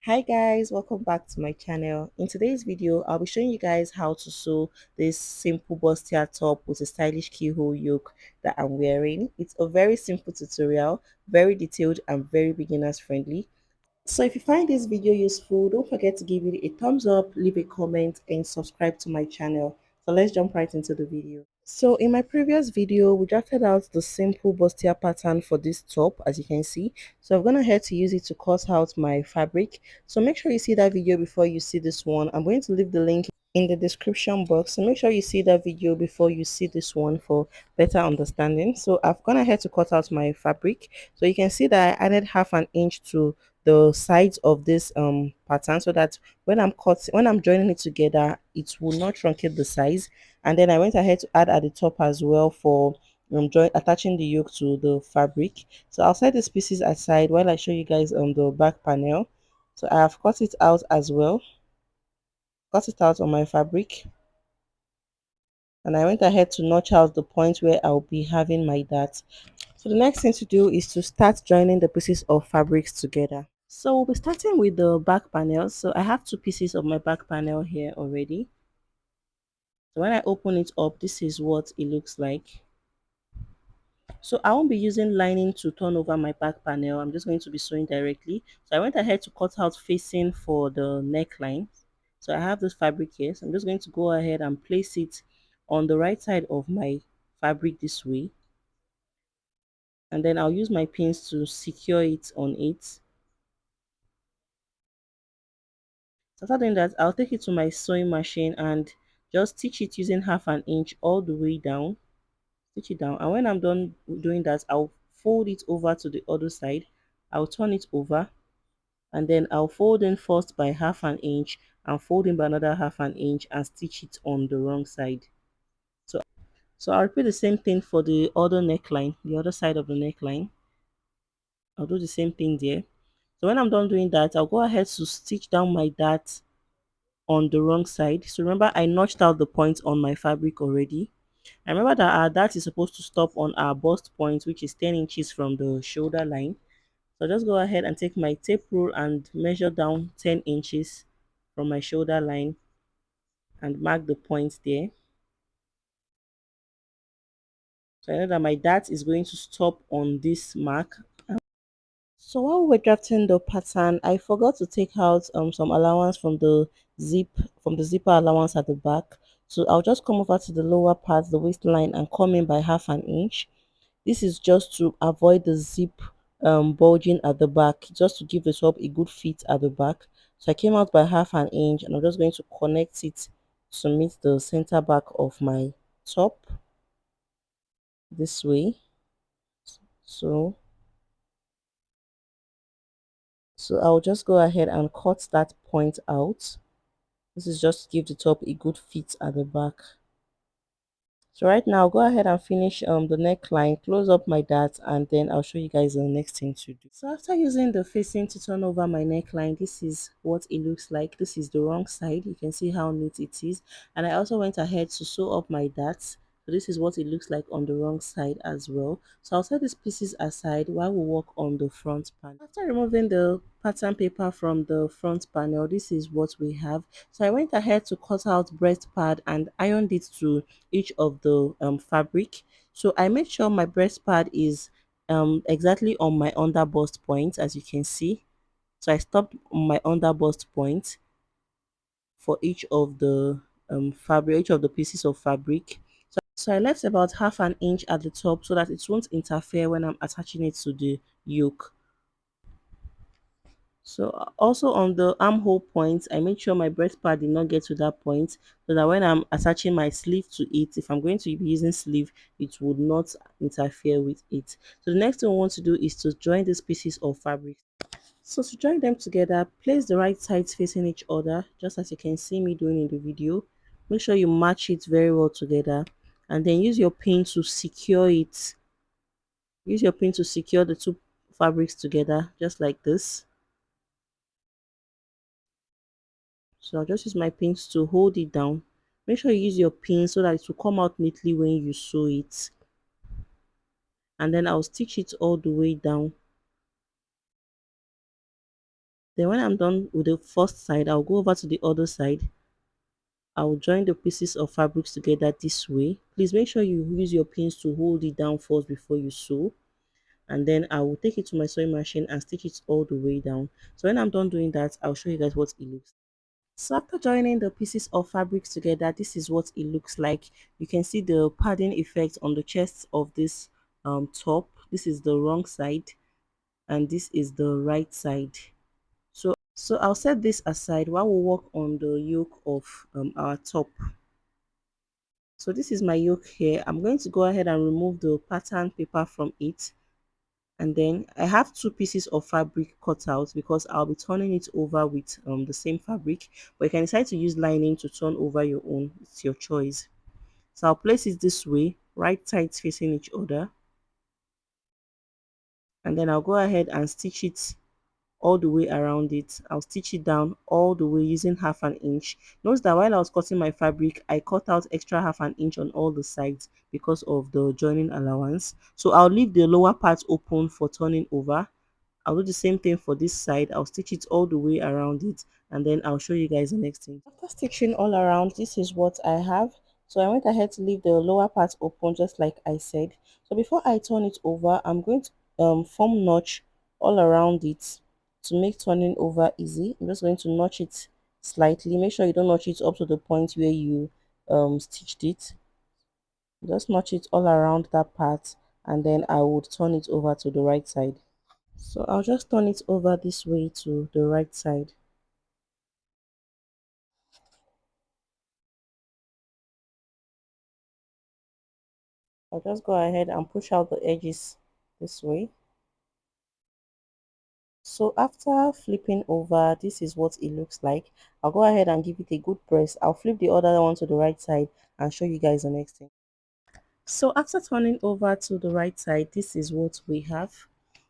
Hi guys, welcome back to my channel. In today's video I'll be showing you guys how to sew this simple bustier top with a stylish keyhole yoke that I'm wearing. It's a very simple tutorial, very detailed and very beginners friendly. So if you find this video useful, don't forget to give it a thumbs up, leave a comment and subscribe to my channel. So let's jump right into the video. So in my previous video, we drafted out the simple bustier pattern for this top, as you can see. So I'm going ahead to use it to cut out my fabric. So make sure you see that video before you see this one. I'm going to leave the link in the description box. So make sure you see that video before you see this one for better understanding. So I've gone ahead to cut out my fabric. So you can see that I added half an inch to the sides of this pattern so that when I'm joining it together, it will not truncate the size. And then I went ahead to add at the top as well for attaching the yoke to the fabric. So I'll set these pieces aside while I show you guys the back panel. So I have cut it out as well, cut it out on my fabric, and I went ahead to notch out the point where I'll be having my dart. So the next thing to do is to start joining the pieces of fabrics together. So we'll be starting with the back panel. So I have two pieces of my back panel here already. So when I open it up, this is what it looks like. So I won't be using lining to turn over my back panel. I'm just going to be sewing directly. So I went ahead to cut out facing for the neckline. So I have this fabric here. So I'm just going to go ahead and place it on the right side of my fabric this way. And then I'll use my pins to secure it on it. So after doing that, I'll take it to my sewing machine and just stitch it using half an inch all the way down. Stitch it down, and when I'm done doing that, I'll fold it over to the other side. I'll turn it over, and then I'll fold in first by half an inch and fold in by another half an inch and stitch it on the wrong side. So I'll repeat the same thing for the other neckline, the other side of the neckline. I'll do the same thing there. So when I'm done doing that, I'll go ahead to stitch down my dart on the wrong side. So remember, I notched out the point on my fabric already. I remember that our dart is supposed to stop on our bust point, which is 10 inches from the shoulder line. So just go ahead and take my tape rule and measure down 10 inches from my shoulder line and mark the point there. So I know that my dart is going to stop on this mark. So while we were drafting the pattern, I forgot to take out some allowance from the zipper allowance at the back. So I'll just come over to the lower part, the waistline, and come in by half an inch. This is just to avoid the zip bulging at the back, just to give the top a good fit at the back. So I came out by half an inch, and I'm just going to connect it to meet the center back of my top this way. So I'll just go ahead and cut that point out. This is just to give the top a good fit at the back. So right now, go ahead and finish the neckline, close up my dart, and then I'll show you guys the next thing to do. So after using the facing to turn over my neckline, this is what it looks like. This is the wrong side. You can see how neat it is. And I also went ahead to sew up my darts. So this is what it looks like on the wrong side as well. So I'll set these pieces aside while we work on the front panel. After removing the pattern paper from the front panel, this is what we have. So I went ahead to cut out breast pad and ironed it to each of the fabric. So I made sure my breast pad is exactly on my under bust point, as you can see. So I stopped on my under bust point for each of the fabric, each of the pieces of fabric. So I left about half an inch at the top so that it won't interfere when I'm attaching it to the yoke. So also on the armhole point, I made sure my breast pad did not get to that point so that when I'm attaching my sleeve to it, if I'm going to be using sleeve, it would not interfere with it. So the next thing we want to do is to join these pieces of fabric. So to join them together, place the right sides facing each other, just as you can see me doing in the video. Make sure you match it very well together and then use your pin to secure it. Use your pin to secure the two fabrics together, just like this. So I'll just use my pins to hold it down. Make sure you use your pin so that it will come out neatly when you sew it. And then I'll stitch it all the way down. Then when I'm done with the first side, I'll go over to the other side. I'll join the pieces of fabrics together this way. Please make sure you use your pins to hold it down first before you sew. And then I will take it to my sewing machine and stitch it all the way down. So when I'm done doing that, I'll show you guys what it looks like. So after joining the pieces of fabrics together, this is what it looks like. You can see the padding effect on the chest of this top. This is the wrong side and this is the right side. So I'll set this aside while we work on the yoke of our top. So this is my yoke here. I'm going to go ahead and remove the pattern paper from it. And then I have two pieces of fabric cut out because I'll be turning it over with the same fabric, but you can decide to use lining to turn over your own. It's your choice. So I'll place it this way, right sides facing each other, and then I'll go ahead and stitch it all the way around it. I'll stitch it down all the way using half an inch. Notice that while I was cutting my fabric, I cut out extra half an inch on all the sides because of the joining allowance. So I'll leave the lower part open for turning over. I'll do the same thing for this side. I'll stitch it all the way around it, and then I'll show you guys the next thing. After stitching all around, this is what I have. So I went ahead to leave the lower part open just like I said. So before I turn it over, I'm going to form notch all around it to make turning over easy. I'm just going to notch it slightly. Make sure you don't notch it up to the point where you stitched it. Just notch it all around that part, and then I would turn it over to the right side. So I'll just turn it over this way to the right side. I'll just go ahead and push out the edges this way. So after flipping over, this is what it looks like. I'll go ahead and give it a good press. I'll flip the other one to the right side and show you guys the next thing. So after turning over to the right side, this is what we have.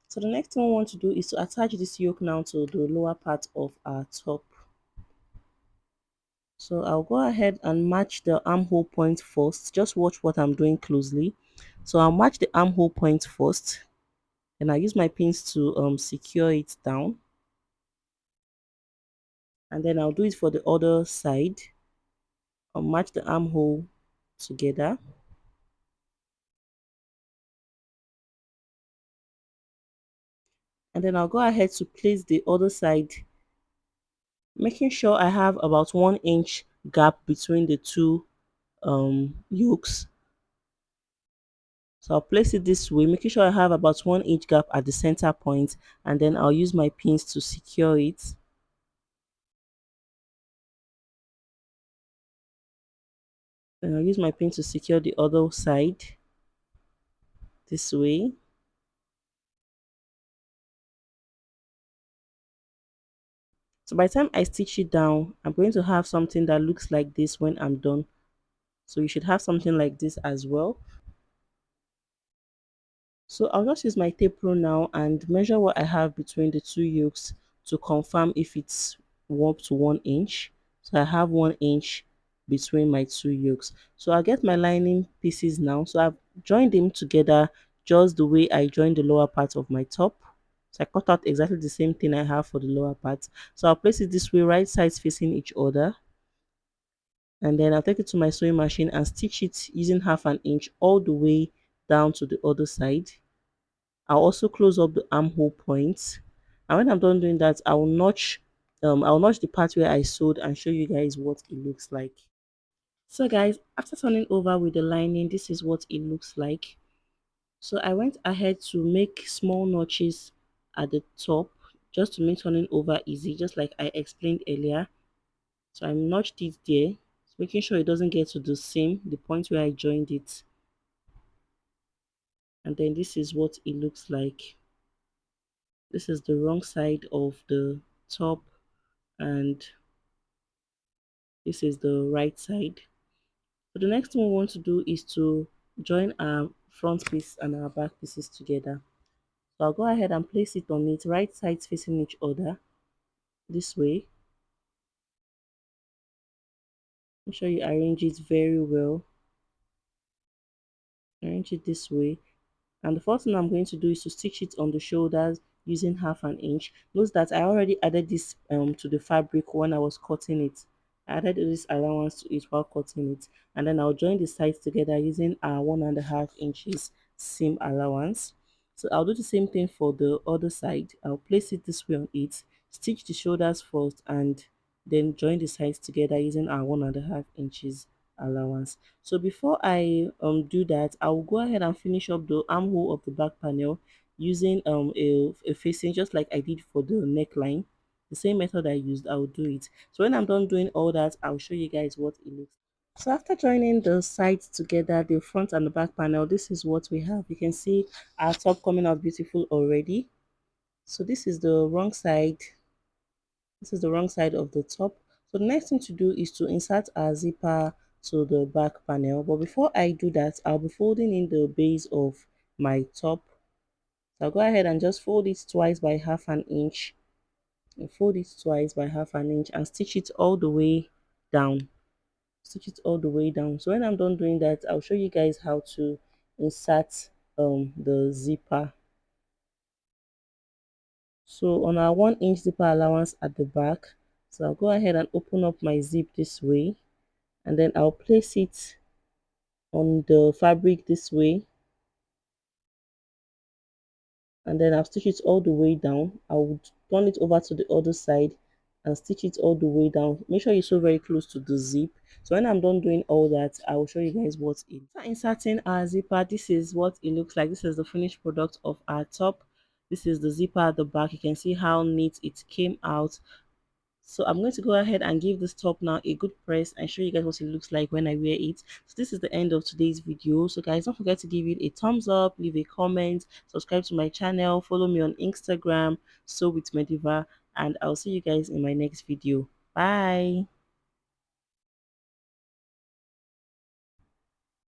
So the next thing we want to do is to attach this yoke now to the lower part of our top. So I'll go ahead and match the armhole point first. Just watch what I'm doing closely. So I'll match the armhole point first, and I use my pins to secure it down. And then I'll do it for the other side. I'll match the armhole together. And then I'll go ahead to place the other side, making sure I have about 1 inch gap between the two yokes. So I'll place it this way, making sure I have about 1 inch gap at the center point, and then I'll use my pins to secure it. Then I'll use my pin to secure the other side this way. So by the time I stitch it down, I'm going to have something that looks like this when I'm done. So you should have something like this as well. So I'll just use my tape rule now and measure what I have between the two yokes to confirm if it's up to 1 inch. So I have 1 inch between my two yokes. So I'll get my lining pieces now. So I've joined them together just the way I joined the lower part of my top. So I cut out exactly the same thing I have for the lower part. So I'll place it this way, right sides facing each other. And then I'll take it to my sewing machine and stitch it using half an inch all the way down to the other side. I'll also close up the armhole points. And when I'm done doing that, I'll notch the part where I sewed and show you guys what it looks like. So guys, after turning over with the lining, this is what it looks like. So I went ahead to make small notches at the top just to make turning over easy, just like I explained earlier. So I notched it there, making sure it doesn't get to the point where I joined it. And then this is what it looks like. This is the wrong side of the top, and this is the right side. So the next thing we want to do is to join our front piece and our back pieces together. So I'll go ahead and place it on it, right sides facing each other this way. Make sure you arrange it very well. Arrange it this way. And the first thing I'm going to do is to stitch it on the shoulders using 1/2 inch. Notice that I already added this to the fabric when I was cutting it. I added this allowance to it while cutting it, and then I'll join the sides together using our 1.5 inches seam allowance. So I'll do the same thing for the other side. I'll place it this way on it, stitch the shoulders first, and then join the sides together using our 1.5 inches allowance. So before I do that, I'll go ahead and finish up the armhole of the back panel using a facing, just like I did for the neckline. The same method I used, I'll do it. So when I'm done doing all that, I'll show you guys what it looks like. So after joining the sides together, the front and the back panel, this is what we have. You can see our top coming out beautiful already. So this is the wrong side. This is the wrong side of the top. So the next thing to do is to insert our zipper to the back panel. But before I do that, I'll be folding in the base of my top. So I'll go ahead and just fold it twice by 1/2 inch. And fold it twice by 1/2 inch and stitch it all the way down. Stitch it all the way down. So when I'm done doing that, I'll show you guys how to insert the zipper. So on our 1 inch zipper allowance at the back, so I'll go ahead and open up my zip this way, and then I'll place it on the fabric this way, and then I'll stitch it all the way down. I would turn it over to the other side and stitch it all the way down. Make sure you sew very close to the zip. So when I'm done doing all that, I will show you guys what it is. After inserting our zipper, this is what it looks like. This is the finished product of our top. This is the zipper at the back. You can see how neat it came out. So I'm going to go ahead and give this top now a good press and show you guys what it looks like when I wear it. So this is the end of today's video. So guys, don't forget to give it a thumbs up, leave a comment, subscribe to my channel, follow me on Instagram, Sew with Mediva, and I'll see you guys in my next video. Bye.